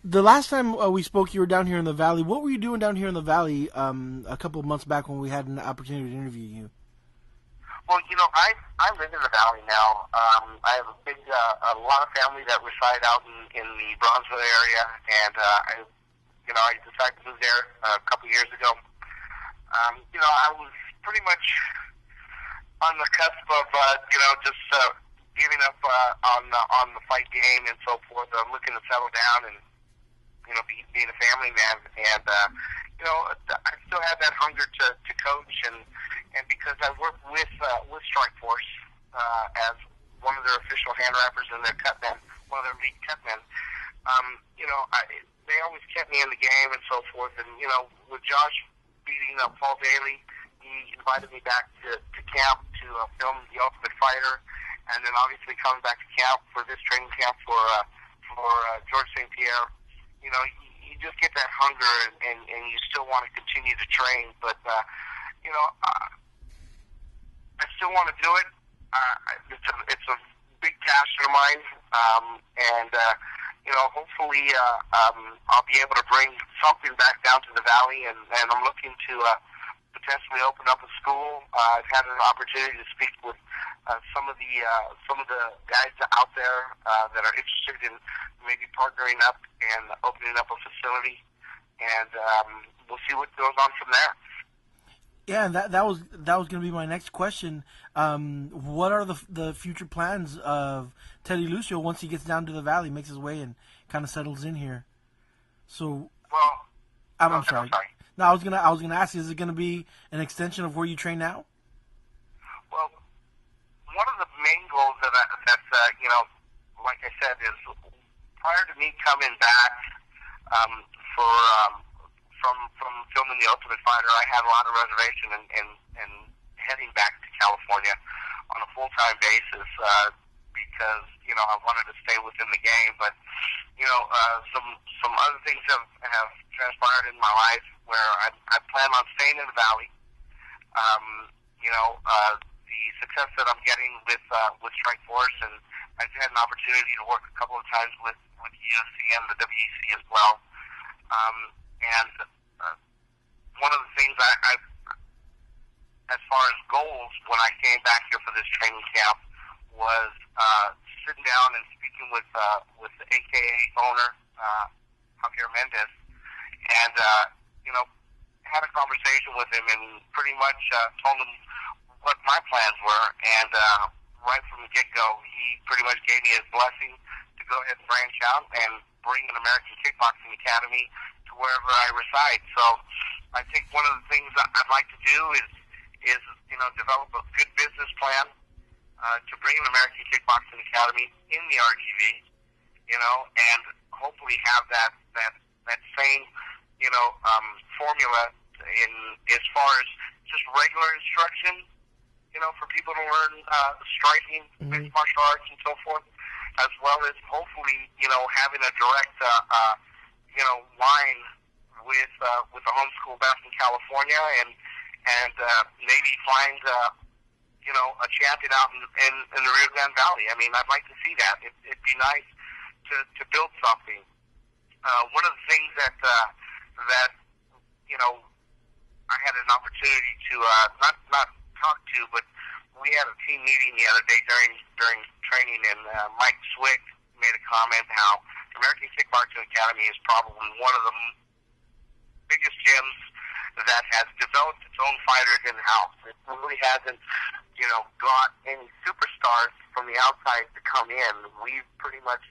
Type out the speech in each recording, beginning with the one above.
The last time we spoke, you were down here in the valley. What were you doing down here in the valley a couple of months back when we had an opportunity to interview you? Well, I live in the valley now. I have a lot of family that reside out in the Bronzeville area, and I decided to move there a couple years ago. I was pretty much on the cusp of just giving up on the fight game and so forth. I'm looking to settle down and being a family man, and I still have that hunger to coach, and because I work with Strikeforce as one of their official hand rappers and their cutmen, one of their lead cutmen. They always kept me in the game and so forth. And with Josh beating up Paul Daly, he invited me back to camp to film The Ultimate Fighter, and then obviously coming back to camp for this training camp for George St. Pierre. You just get that hunger, and you still want to continue to train, but I still want to do it. It's a big passion of mine, and hopefully I'll be able to bring something back down to the valley, and I'm looking to potentially open up a school. I've had an opportunity to speak with some of the guys out there that are interested in maybe partnering up and opening up a facility, and we'll see what goes on from there. Yeah, and that was going to be my next question. What are the future plans of Ted Lucio once he gets down to the valley, makes his way, and kind of settles in here? So, I'm sorry. No, I was gonna ask you, is it going to be an extension of where you train now? Well, one of the main goals that's like I said, is prior to me coming back from filming The Ultimate Fighter, I had a lot of reservation and heading back to California on a full-time basis because I wanted to stay within the game. But some other things have transpired in my life where I plan on staying in the valley. The success that I'm getting with Strikeforce, and I've had an opportunity to work a couple of times with UFC and the WEC as well. And one of the things as far as goals, when I came back here for this training camp, was sitting down and speaking with the AKA owner, Javier Mendez, and had a conversation with him and pretty much told him what my plans were. And right from the get-go, he pretty much gave me his blessing to go ahead and branch out and bring an American Kickboxing Academy to wherever I reside. So I think one of the things I'd like to do is develop a good business plan to bring an American Kickboxing Academy in the RGV, and hopefully have that same formula in as far as just regular instruction, for people to learn striking, mixed martial arts, and so forth, as well as hopefully having a direct line with the homeschool back in California, and maybe find a champion out in the Rio Grande Valley. I mean, I'd like to see that. It'd be nice to build something. One of the things that I had an opportunity to not talk to, but we had a team meeting the other day during training, and Mike Swick made a comment how American Kickboxing Academy is probably one of the biggest gyms that has developed its own fighters in-house. It really hasn't, got any superstars from the outside to come in. We've pretty much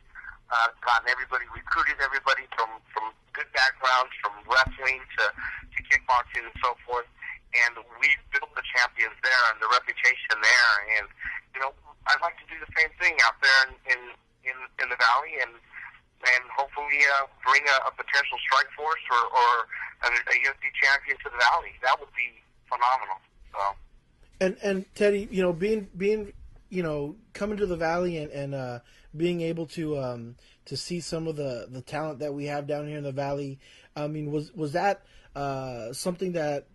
gotten recruited everybody from good backgrounds, from wrestling to kickboxing and so forth. And we've built the champions there and the reputation there. And, I'd like to do the same thing out there in the valley, and hopefully bring a potential Strikeforce or a UFC champion to the valley. That would be phenomenal. So. And Teddy, being coming to the valley and being able to see some of the talent that we have down here in the valley, I mean, was that something that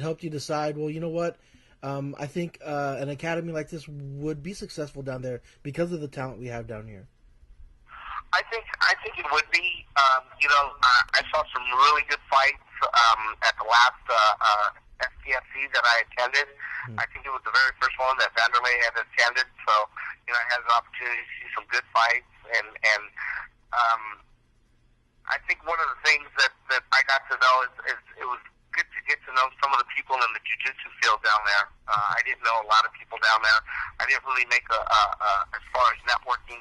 helped you decide? Well, you know what, I think an academy like this would be successful down there because of the talent we have down here. I think it would be. I saw some really good fights at the last SPFC that I attended. I think it was the very first one that Vanderlei had attended. So I had an opportunity to see some good fights, and I think one of the things that I got to know is it was good to get to know some of the people in the jiu-jitsu field down there. I didn't know a lot of people down there. I didn't really make as far as networking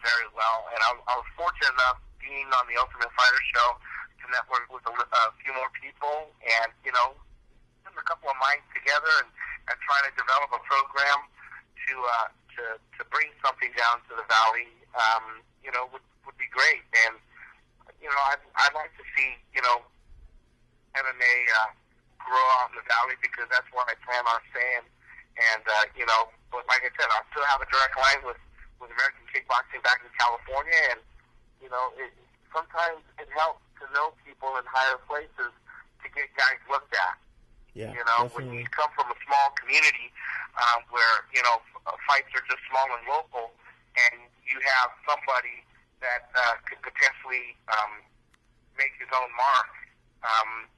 very well, and I was fortunate enough being on the Ultimate Fighter show to network with a few more people, and putting a couple of minds together and trying to develop a program to bring something down to the Valley. Would be great, and I'd like to see MMA grow out in the Valley, because that's where I plan on staying. And but like I said, I still have a direct line with American Kickboxing back in California, and sometimes it helps to know people in higher places to get guys looked at. Yeah, when you come from a small community where fights are just small and local, and you have somebody that could potentially make his own mark.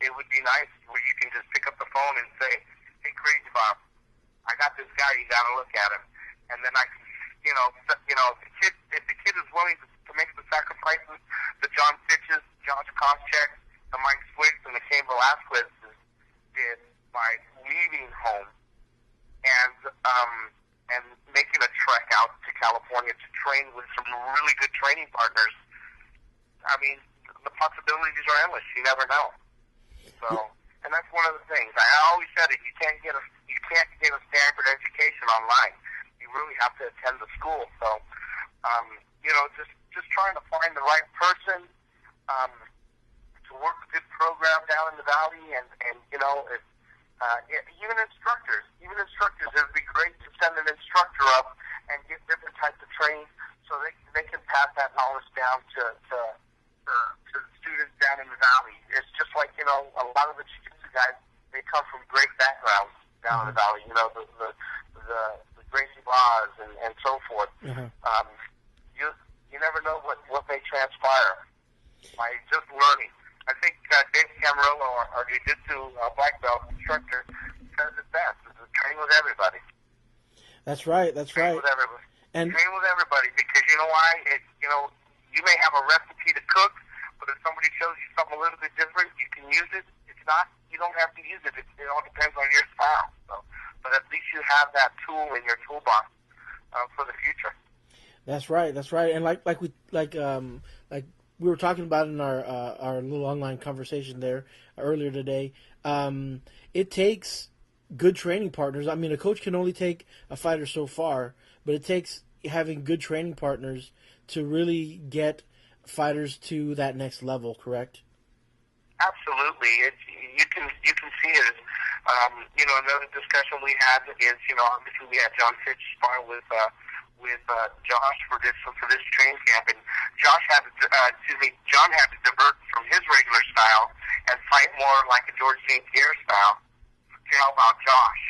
It would be nice where you can just pick up the phone and say, "Hey, Crazy Bob, I got this guy. You got to look at him." And then I can, if the kid is willing to make the sacrifices, the John Fitches, Josh Koscheck, the Mike Swiggs, and the Cain Velasquez did by leaving home and making a trek out to California to train with some really good training partners. I mean, the possibilities are endless. You never know. So, and that's one of the things. I always said it. You can't get a Stanford education online. You really have to attend the school. So, just trying to find the right person to work a good program down in the Valley, and even instructors. It would be great to send an instructor up and get different types of training so they can pass that knowledge down to students down in the Valley. It's just like, a lot of the jiu-jitsu guys, they come from great backgrounds down in the Valley, the Gracie Laws and so forth. You never know what may transpire by just learning. I think Dave Camarillo, our jiu-jitsu black belt instructor, says it best. It's train with everybody. That's right. Train with everybody. And train with everybody, because you know why? You may have a recipe to cook, but if somebody shows you something a little bit different, you can use it. If not, you don't have to use it. It all depends on your style. So, but at least you have that tool in your toolbox for the future. That's right. And like we were talking about in our little online conversation there earlier today, it takes good training partners. I mean, a coach can only take a fighter so far, but it takes having good training partners to really get fighters to that next level. Correct? Absolutely. You can see it. Another discussion we had is, obviously we had John Fitch spar with Josh for this training camp, and John had to divert from his regular style and fight more like a George St. Pierre style to help out Josh.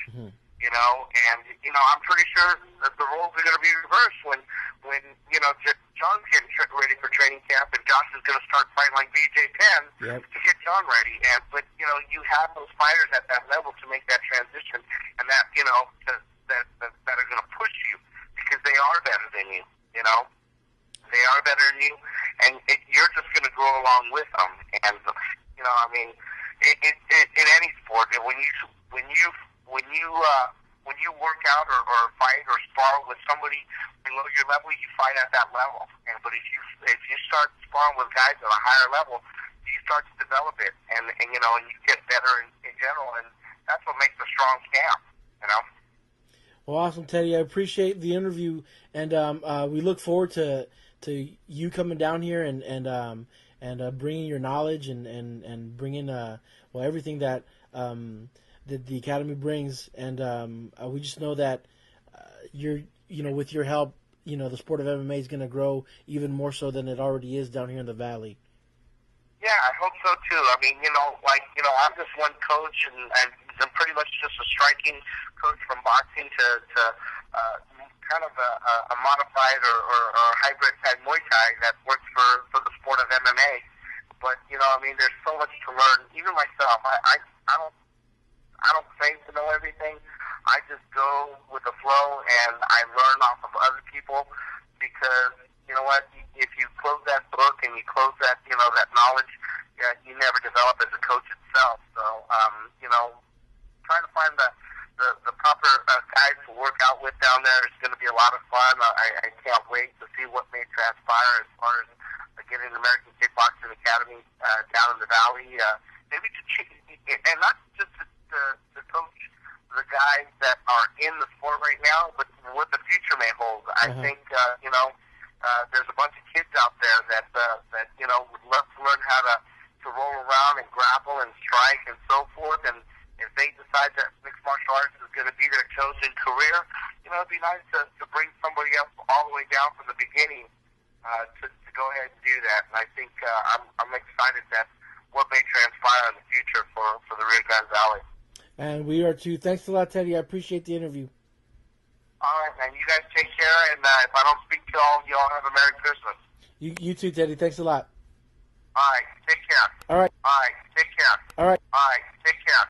I'm pretty sure that the roles are going to be reversed when John's getting ready for training camp, and Josh is going to start fighting like BJ Penn to get John ready. But you have those fighters at that level to make that transition, and that that are going to push you, because they are better than you. They are better than you, and you're just going to grow along with them. And in any sport, when you work out or fight or spar with somebody below your level, you fight at that level. But if you start sparring with guys at a higher level, you start to develop it, and you get better in general, and that's what makes a strong camp. Well, awesome, Teddy. I appreciate the interview, and we look forward to you coming down here and bringing your knowledge and bringing everything that the academy brings, and we just know that with your help, the sport of MMA is going to grow even more so than it already is down here in the Valley. Yeah, I hope so too. I mean, I'm just one coach, and I'm pretty much just a striking coach from boxing to kind of a modified or hybrid type Muay Thai that works for the sport of MMA. But I mean, there's so much to learn. Even myself, I don't claim to know everything. I just go with the flow, and I learn off of other people because you know what? If you close that book and you close that that knowledge, you never develop as a coach itself. So trying to find the proper guys to work out with down there is going to be a lot of fun. I can't wait to see what may transpire as far as getting the American Kickboxing Academy down in the Valley. Maybe and not just to coach the guys that are in the sport right now, but what the future may hold. I think there's a bunch of kids out there that would love to learn how to roll around and grapple and strike and so forth. And if they decide that mixed martial arts is going to be their chosen career, it'd be nice to bring somebody else all the way down from the beginning to go ahead and do that. And I think I'm excited that what may transpire in the future for the Rio Grande Valley. And we are too. Thanks a lot, Teddy. I appreciate the interview. All right, man. You guys take care. And if I don't speak to y'all have a Merry Christmas. You too, Teddy. Thanks a lot. All right. Take care. All right. All right. Take care. All right. All right. Take care.